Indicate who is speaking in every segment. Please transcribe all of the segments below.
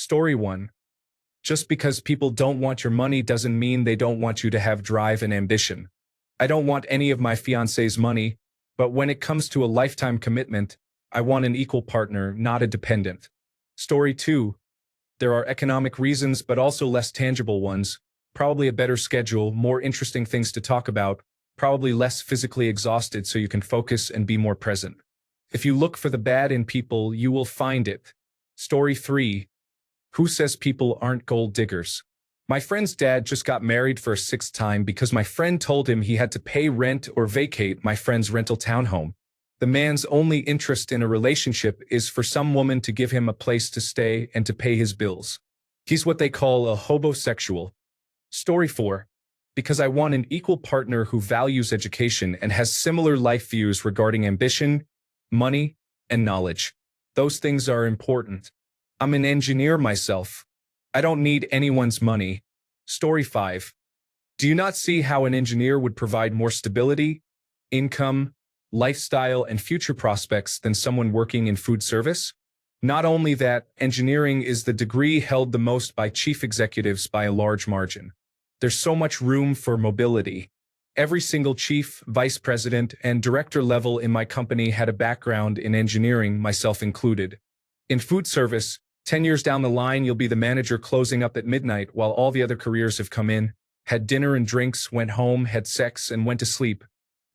Speaker 1: Story 1. Just because people don't want your money doesn't mean they don't want you to have drive and ambition. I don't want any of my fiance's money, but when it comes to a lifetime commitment, I want an equal partner, not a dependent. Story 2. There are economic reasons, but also less tangible ones. Probably a better schedule, more interesting things to talk about, probably less physically exhausted so you can focus and be more present. If you look for the bad in people, you will find it. Story 3. Who says people aren't gold diggers? My friend's dad just got married for a sixth time because my friend told him he had to pay rent or vacate my friend's rental townhome. The man's only interest in a relationship is for some woman to give him a place to stay and to pay his bills. He's what they call a hobosexual. Story 4. Because I want an equal partner who values education and has similar life views regarding ambition, money, and knowledge. Those things are important. I'm an engineer myself. I don't need anyone's money. Story 5. Do you not see how an engineer would provide more stability, income, lifestyle, and future prospects than someone working in food service? Not only that, engineering is the degree held the most by chief executives by a large margin. There's so much room for mobility. Every single chief, vice president, and director level in my company had a background in engineering, myself included. In food service, 10 years down the line, you'll be the manager closing up at midnight while all the other careers have come in, had dinner and drinks, went home, had sex, and went to sleep.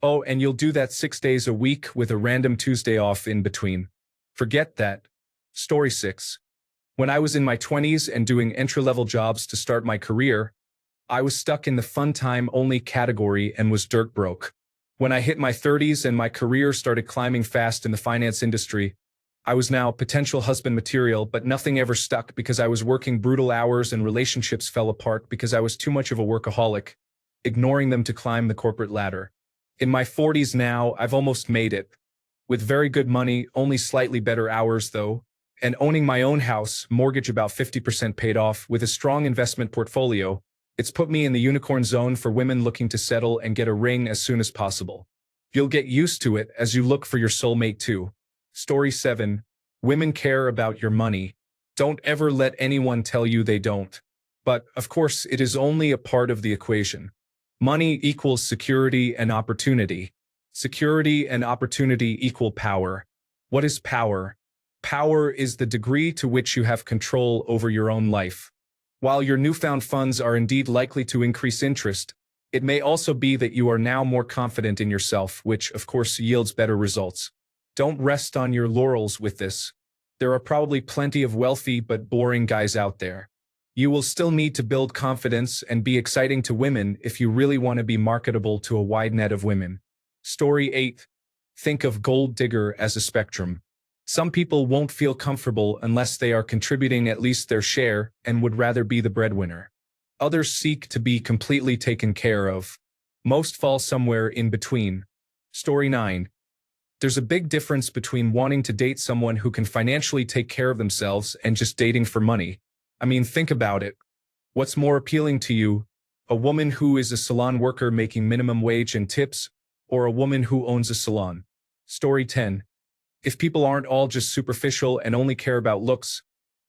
Speaker 1: Oh, and you'll do that 6 days a week with a random Tuesday off in between. Forget that. Story 6. When I was in my 20s and doing entry-level jobs to start my career, I was stuck in the fun-time-only category and was dirt broke. When I hit my 30s and my career started climbing fast in the finance industry, I was now potential husband material, but nothing ever stuck because I was working brutal hours and relationships fell apart because I was too much of a workaholic, ignoring them to climb the corporate ladder. In my 40s now, I've almost made it. With very good money, only slightly better hours though, and owning my own house, mortgage about 50% paid off, with a strong investment portfolio, it's put me in the unicorn zone for women looking to settle and get a ring as soon as possible. You'll get used to it as you look for your soulmate too. Story 7. Women care about your money. Don't ever let anyone tell you they don't. But, of course, it is only a part of the equation. Money equals security and opportunity. Security and opportunity equal power. What is power? Power is the degree to which you have control over your own life. While your newfound funds are indeed likely to increase interest, it may also be that you are now more confident in yourself, which, of course, yields better results. Don't rest on your laurels with this. There are probably plenty of wealthy but boring guys out there. You will still need to build confidence and be exciting to women if you really want to be marketable to a wide net of women. Story 8. Think of gold digger as a spectrum. Some people won't feel comfortable unless they are contributing at least their share and would rather be the breadwinner. Others seek to be completely taken care of. Most fall somewhere in between. Story 9. There's a big difference between wanting to date someone who can financially take care of themselves and just dating for money. I mean, think about it. What's more appealing to you? A woman who is a salon worker making minimum wage and tips, or a woman who owns a salon? Story 10. If people aren't all just superficial and only care about looks,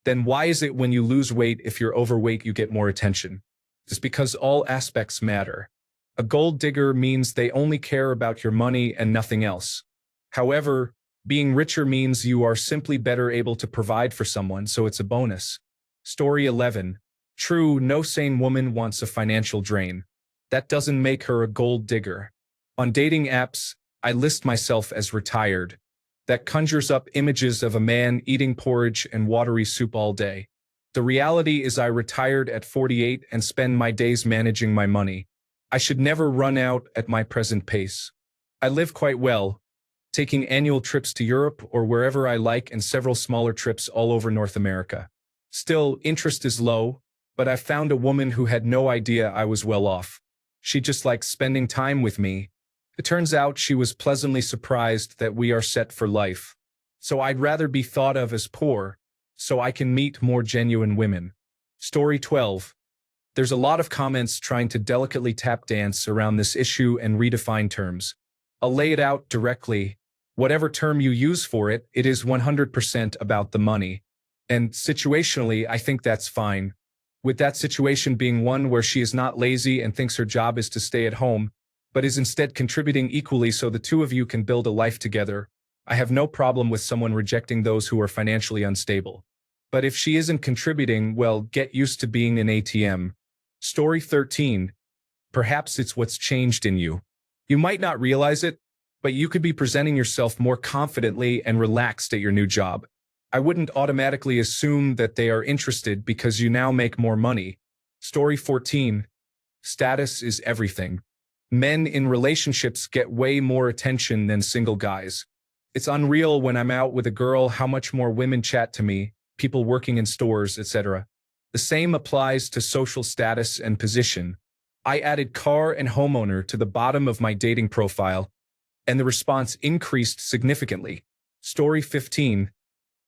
Speaker 1: then why is it when you lose weight, if you're overweight, you get more attention? It's because all aspects matter. A gold digger means they only care about your money and nothing else. However, being richer means you are simply better able to provide for someone, so it's a bonus. Story 11. True, no sane woman wants a financial drain. That doesn't make her a gold digger. On dating apps, I list myself as retired. That conjures up images of a man eating porridge and watery soup all day. The reality is I retired at 48 and spend my days managing my money. I should never run out at my present pace. I live quite well, taking annual trips to Europe or wherever I like and several smaller trips all over North America. Still, interest is low, but I found a woman who had no idea I was well off. She just liked spending time with me. It turns out she was pleasantly surprised that we are set for life. So I'd rather be thought of as poor, so I can meet more genuine women. Story 12. There's a lot of comments trying to delicately tap dance around this issue and redefine terms. I'll lay it out directly. Whatever term you use for it, it is 100% about the money. And situationally, I think that's fine. With that situation being one where she is not lazy and thinks her job is to stay at home, but is instead contributing equally so the two of you can build a life together, I have no problem with someone rejecting those who are financially unstable. But if she isn't contributing, well, get used to being an ATM. Story 13. Perhaps it's what's changed in you. You might not realize it, but you could be presenting yourself more confidently and relaxed at your new job. I wouldn't automatically assume that they are interested because you now make more money. Story 14. Status is everything. Men in relationships get way more attention than single guys. It's unreal when I'm out with a girl how much more women chat to me, people working in stores, etc. The same applies to social status and position. I added car and homeowner to the bottom of my dating profile, and the response increased significantly. Story 15.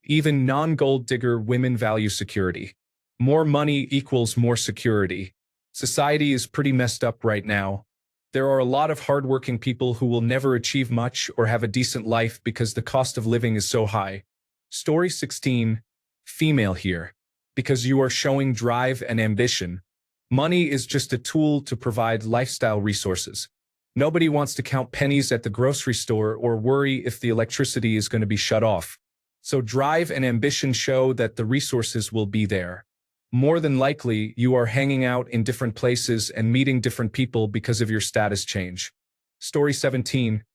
Speaker 1: Even non-gold digger women value security. More money equals more security. Society is pretty messed up right now. There are a lot of hardworking people who will never achieve much or have a decent life because the cost of living is so high. Story 16. Female here. Because you are showing drive and ambition. Money is just a tool to provide lifestyle resources. Nobody wants to count pennies at the grocery store or worry if the electricity is going to be shut off. So drive and ambition show that the resources will be there. More than likely, you are hanging out in different places and meeting different people because of your status change. Story 17.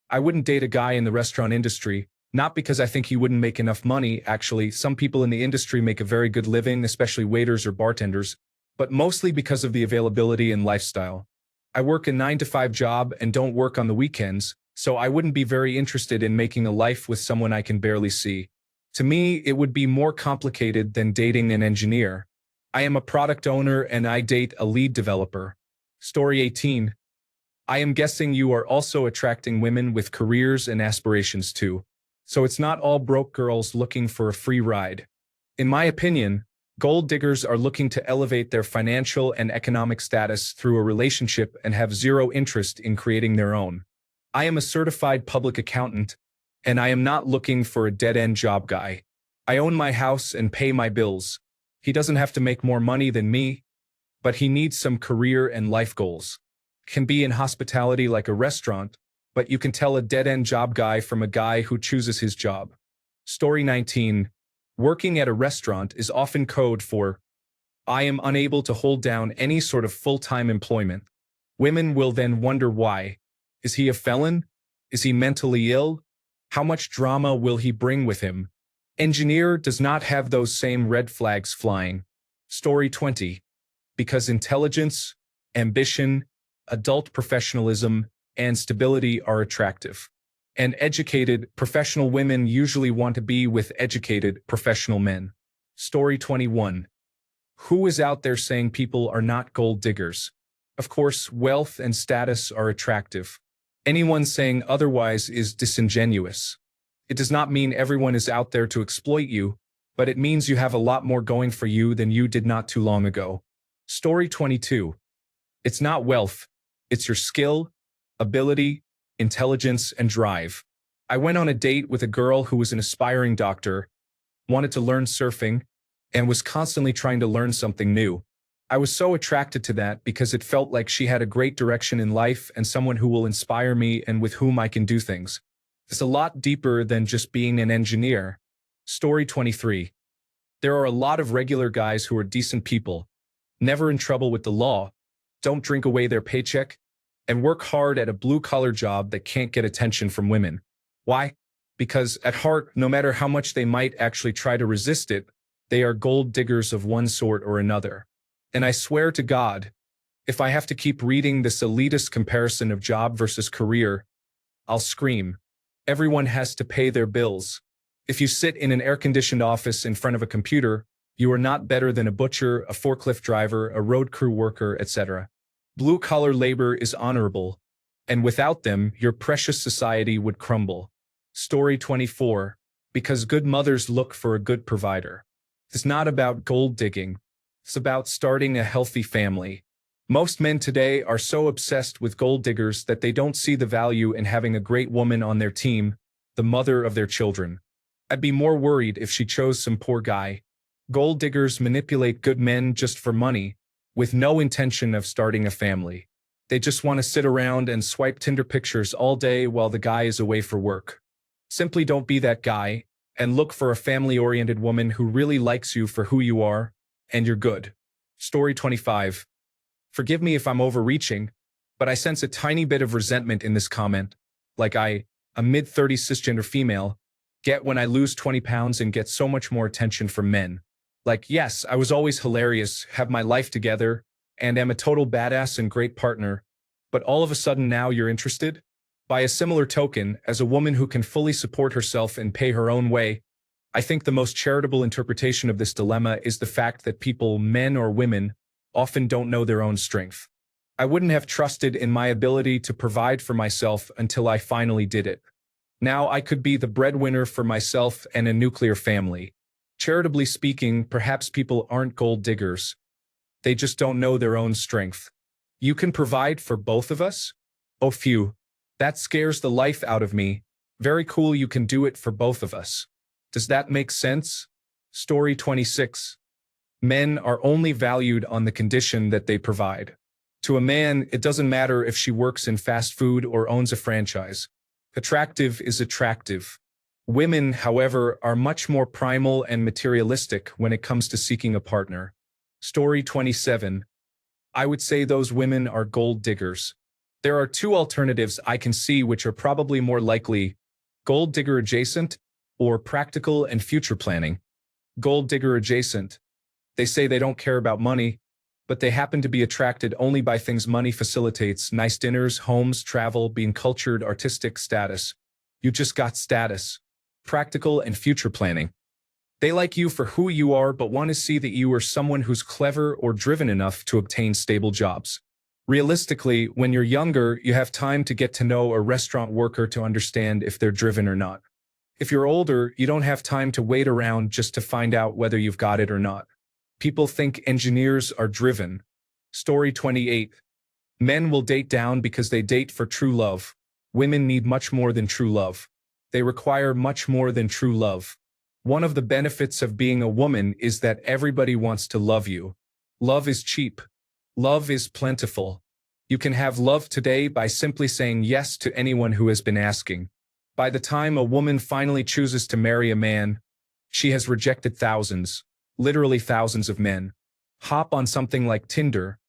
Speaker 1: I wouldn't date a guy in the restaurant industry, not because I think he wouldn't make enough money. Actually, some people in the industry make a very good living, especially waiters or bartenders, but mostly because of the availability and lifestyle. I work a 9-to-5 job and don't work on the weekends, so I wouldn't be very interested in making a life with someone I can barely see. To me, it would be more complicated than dating an engineer. I am a product owner and I date a lead developer. Story 18. I am guessing you are also attracting women with careers and aspirations too. So it's not all broke girls looking for a free ride. In my opinion, gold diggers are looking to elevate their financial and economic status through a relationship and have zero interest in creating their own. I am a certified public accountant, and I am not looking for a dead-end job guy. I own my house and pay my bills. He doesn't have to make more money than me, but he needs some career and life goals. Can be in hospitality like a restaurant, but you can tell a dead-end job guy from a guy who chooses his job. Story 19. Working at a restaurant is often code for, I am unable to hold down any sort of full-time employment. Women will then wonder why. Is he a felon? Is he mentally ill? How much drama will he bring with him? Engineer does not have those same red flags flying. Story 20. Because intelligence, ambition, adult professionalism, and stability are attractive. And educated, professional women usually want to be with educated, professional men. Story 21. Who is out there saying people are not gold diggers? Of course, wealth and status are attractive. Anyone saying otherwise is disingenuous. It does not mean everyone is out there to exploit you, but it means you have a lot more going for you than you did not too long ago. Story 22. It's not wealth, it's your skill, ability, intelligence, and drive. I went on a date with a girl who was an aspiring doctor, wanted to learn surfing, and was constantly trying to learn something new. I was so attracted to that because it felt like she had a great direction in life and someone who will inspire me and with whom I can do things. It's a lot deeper than just being an engineer. Story 23. There are a lot of regular guys who are decent people, never in trouble with the law, don't drink away their paycheck, and work hard at a blue-collar job that can't get attention from women. Why? Because at heart, no matter how much they might actually try to resist it, they are gold diggers of one sort or another. And I swear to God, if I have to keep reading this elitist comparison of job versus career, I'll scream. Everyone has to pay their bills. If you sit in an air-conditioned office in front of a computer, you are not better than a butcher, a forklift driver, a road crew worker, etc. Blue-collar labor is honorable, and without them, your precious society would crumble. Story 24. Because good mothers look for a good provider. It's not about gold digging. It's about starting a healthy family. Most men today are so obsessed with gold diggers that they don't see the value in having a great woman on their team, the mother of their children. I'd be more worried if she chose some poor guy. Gold diggers manipulate good men just for money, with no intention of starting a family. They just want to sit around and swipe Tinder pictures all day while the guy is away for work. Simply don't be that guy, and look for a family-oriented woman who really likes you for who you are, and you're good. Story 25. Forgive me if I'm overreaching, but I sense a tiny bit of resentment in this comment, like a mid-30s cisgender female, get when I lose 20 pounds and get so much more attention from men. Like, yes, I was always hilarious, have my life together, and am a total badass and great partner, but all of a sudden now you're interested? By a similar token, as a woman who can fully support herself and pay her own way, I think the most charitable interpretation of this dilemma is the fact that people, men or women, often don't know their own strength. I wouldn't have trusted in my ability to provide for myself until I finally did it. Now I could be the breadwinner for myself and a nuclear family. Charitably speaking, perhaps people aren't gold diggers. They just don't know their own strength. You can provide for both of us? Oh phew. That scares the life out of me. Very cool, you can do it for both of us. Does that make sense? Story 26. Men are only valued on the condition that they provide. To a man, it doesn't matter if she works in fast food or owns a franchise. Attractive is attractive. Women, however, are much more primal and materialistic when it comes to seeking a partner. Story 27. I would say those women are gold diggers. There are two alternatives I can see which are probably more likely: gold digger adjacent or practical and future planning. Gold digger adjacent. They say they don't care about money, but they happen to be attracted only by things money facilitates: nice dinners, homes, travel, being cultured, artistic, status. You just got status. Practical and future planning. They like you for who you are but want to see that you are someone who's clever or driven enough to obtain stable jobs. Realistically, when you're younger, you have time to get to know a restaurant worker to understand if they're driven or not. If you're older, you don't have time to wait around just to find out whether you've got it or not. People think engineers are driven. Story 28. Men will date down because they date for true love. Women need much more than true love. They require much more than true love. One of the benefits of being a woman is that everybody wants to love you. Love is cheap. Love is plentiful. You can have love today by simply saying yes to anyone who has been asking. By the time a woman finally chooses to marry a man, she has rejected thousands, literally thousands of men. Hop on something like Tinder.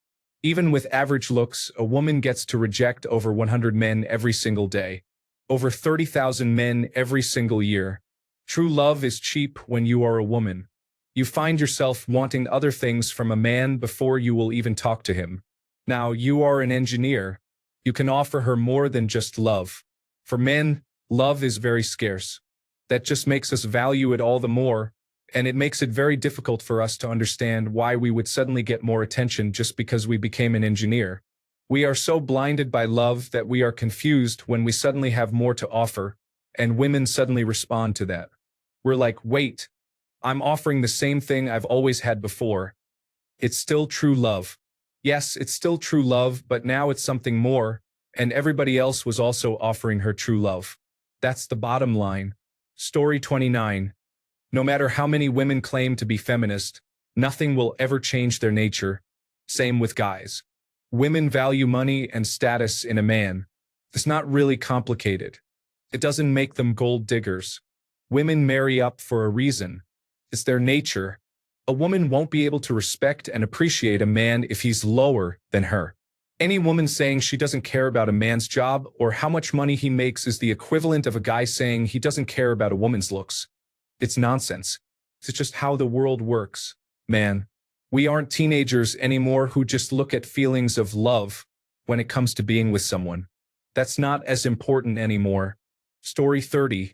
Speaker 1: Even with average looks, a woman gets to reject over 100 men every single day. Over 30,000 men every single year. True love is cheap when you are a woman. You find yourself wanting other things from a man before you will even talk to him. Now, you are an engineer. You can offer her more than just love. For men, love is very scarce. That just makes us value it all the more, and it makes it very difficult for us to understand why we would suddenly get more attention just because we became an engineer. We are so blinded by love that we are confused when we suddenly have more to offer, and women suddenly respond to that. We're like, wait, I'm offering the same thing I've always had before. It's still true love. Yes, it's still true love, but now it's something more, and everybody else was also offering her true love. That's the bottom line. Story 29. No matter how many women claim to be feminist, nothing will ever change their nature. Same with guys. Women value money and status in a man. It's not really complicated. It doesn't make them gold diggers. Women marry up for a reason. It's their nature. A woman won't be able to respect and appreciate a man if he's lower than her. Any woman saying she doesn't care about a man's job or how much money he makes is the equivalent of a guy saying he doesn't care about a woman's looks. It's nonsense. It's just how the world works, man. We aren't teenagers anymore who just look at feelings of love when it comes to being with someone. That's not as important anymore. Story 30.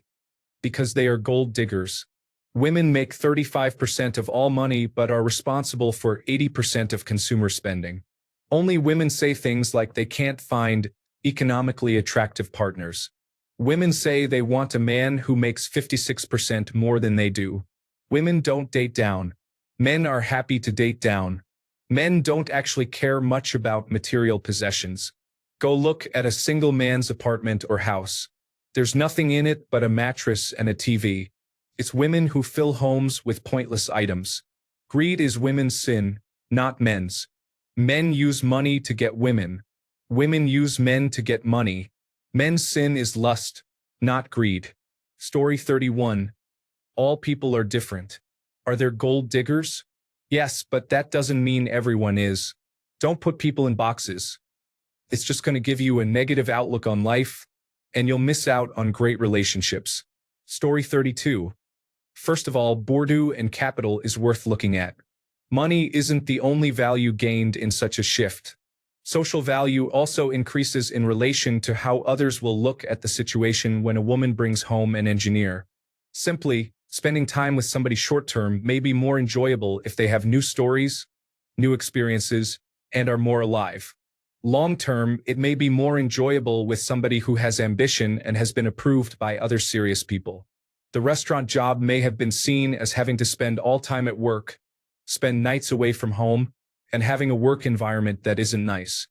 Speaker 1: Because they are gold diggers. Women make 35% of all money but are responsible for 80% of consumer spending. Only women say things like they can't find economically attractive partners. Women say they want a man who makes 56% more than they do. Women don't date down. Men are happy to date down. Men don't actually care much about material possessions. Go look at a single man's apartment or house. There's nothing in it but a mattress and a TV. It's women who fill homes with pointless items. Greed is women's sin, not men's. Men use money to get women. Women use men to get money. Men's sin is lust, not greed. Story 31. All people are different. Are there gold diggers? Yes, but that doesn't mean everyone is. Don't put people in boxes. It's just going to give you a negative outlook on life, and you'll miss out on great relationships. Story 32. First of all, bourdeaux and capital is worth looking at. Money isn't the only value gained in such a shift. Social value also increases in relation to how others will look at the situation when a woman brings home an engineer. Simply, spending time with somebody short-term may be more enjoyable if they have new stories, new experiences, and are more alive. Long-term, it may be more enjoyable with somebody who has ambition and has been approved by other serious people. The restaurant job may have been seen as having to spend all time at work, spend nights away from home, and having a work environment that isn't nice.